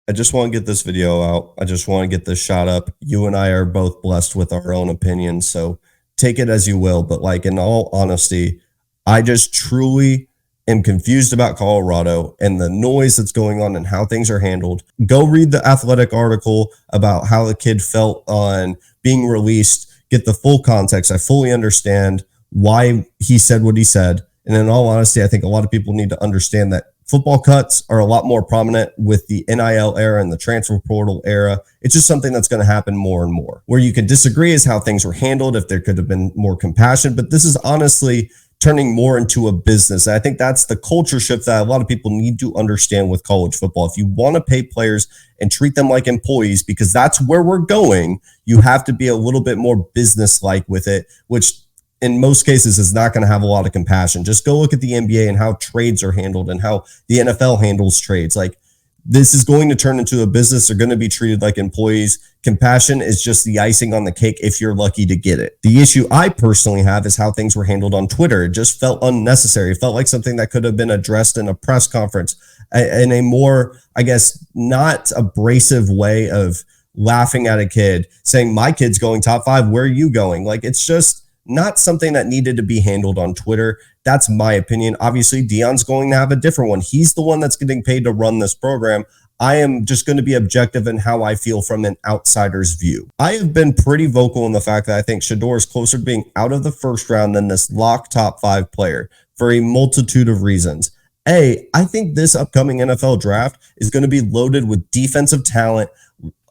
I just want to get this video out. I just want to get this shot up. You and I are both blessed with our own opinions, so take it as you will. But like, in all honesty, I just truly am confused about Colorado and the noise that's going on and how things are handled. Go read the Athletic article about how the kid felt on being released. Get the full context. I fully understand why he said what he said. And in all honesty, I think a lot of people need to understand that football cuts are a lot more prominent with the NIL era and the transfer portal era. It's just something that's going to happen more and more. Where you can disagree is how things were handled, if there could have been more compassion. But this is honestly turning more into a business. And I think that's the culture shift that a lot of people need to understand with college football. If you want to pay players and treat them like employees, because that's where we're going, you have to be a little bit more business-like with it, which in most cases is not going to have a lot of compassion. Just go look at the NBA and how trades are handled and how the NFL handles trades. Like, this is going to turn into a business. They're going to be treated like employees. Compassion is just the icing on the cake if you're lucky to get it. The issue I personally have is how things were handled on Twitter. It just felt unnecessary. It felt like something that could have been addressed in a press conference in a more, I guess, not abrasive way of laughing at a kid, saying, my kid's going top 5. Where are you going? Like, it's just not something that needed to be handled on Twitter. That's my opinion. Obviously, Deion's going to have a different one. He's the one that's getting paid to run this program. I am just going to be objective in how I feel from an outsider's view. I have been pretty vocal in the fact that I think Shedeur is closer to being out of the first round than this lock top 5 player for a multitude of reasons. I think this upcoming NFL draft is going to be loaded with defensive talent,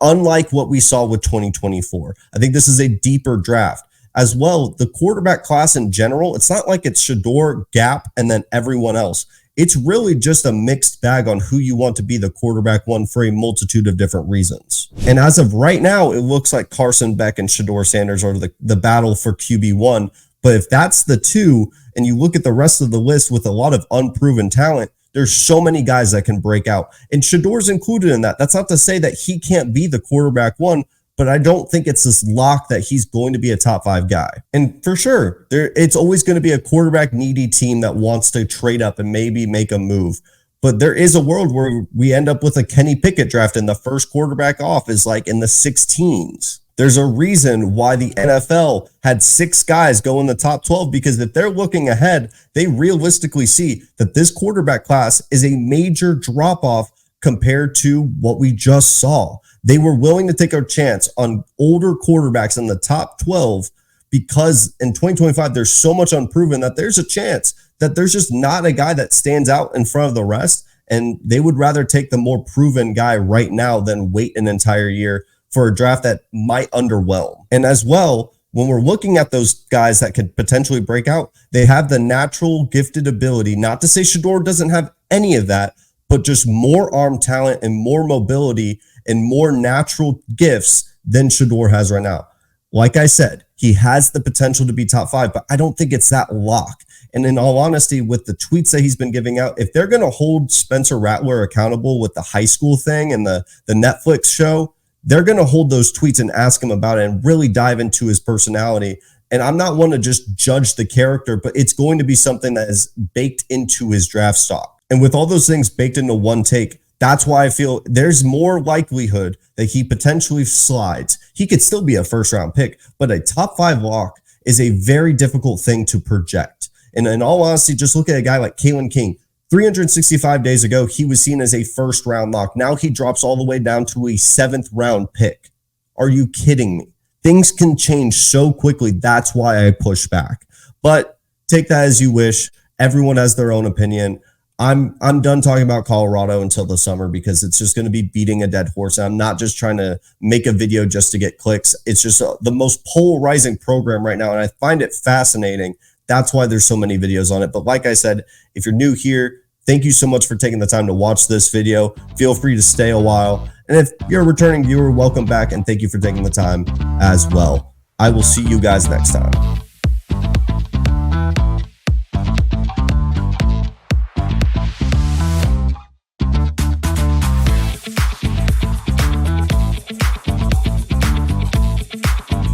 unlike what we saw with 2024. I think this is a deeper draft. As well, the quarterback class in general, it's not like it's Shedeur, Gap, and then everyone else. It's really just a mixed bag on who you want to be the quarterback one for a multitude of different reasons. And as of right now, it looks like Carson Beck and Shedeur Sanders are the battle for QB1. But if that's the two, and you look at the rest of the list with a lot of unproven talent, there's so many guys that can break out. And Shedeur's included in that. That's not to say that he can't be the quarterback one, but I don't think it's this lock that he's going to be a top 5 guy. And for sure, it's always going to be a quarterback needy team that wants to trade up and maybe make a move. But there is a world where we end up with a Kenny Pickett draft and the first quarterback off is like in the 16s. There's a reason why the NFL had 6 guys go in the top 12, because if they're looking ahead, they realistically see that this quarterback class is a major drop-off compared to what we just saw. They were willing to take a chance on older quarterbacks in the top 12 because in 2025, there's so much unproven that there's a chance that there's just not a guy that stands out in front of the rest. And they would rather take the more proven guy right now than wait an entire year for a draft that might underwhelm. And as well, when we're looking at those guys that could potentially break out, they have the natural gifted ability, not to say Shedeur doesn't have any of that, but just more arm talent and more mobility and more natural gifts than Shedeur has right now. Like I said, he has the potential to be top 5, but I don't think it's that lock. And in all honesty, with the tweets that he's been giving out, if they're going to hold Spencer Rattler accountable with the high school thing and the Netflix show, they're going to hold those tweets and ask him about it and really dive into his personality. And I'm not one to just judge the character, but it's going to be something that is baked into his draft stock. And with all those things baked into one take, that's why I feel there's more likelihood that he potentially slides. He could still be a first-round pick, but a top 5 lock is a very difficult thing to project. And in all honesty, just look at a guy like Kalen King. 365 days ago, he was seen as a first-round lock. Now he drops all the way down to a 7th-round pick. Are you kidding me? Things can change so quickly. That's why I push back. But take that as you wish. Everyone has their own opinion. I'm done talking about Colorado until the summer because it's just going to be beating a dead horse. I'm not just trying to make a video just to get clicks. It's just the most polarizing program right now, and I find it fascinating. That's why there's so many videos on it. But like I said, if you're new here, thank you so much for taking the time to watch this video. Feel free to stay a while. And if you're a returning viewer, welcome back, and thank you for taking the time as well. I will see you guys next time.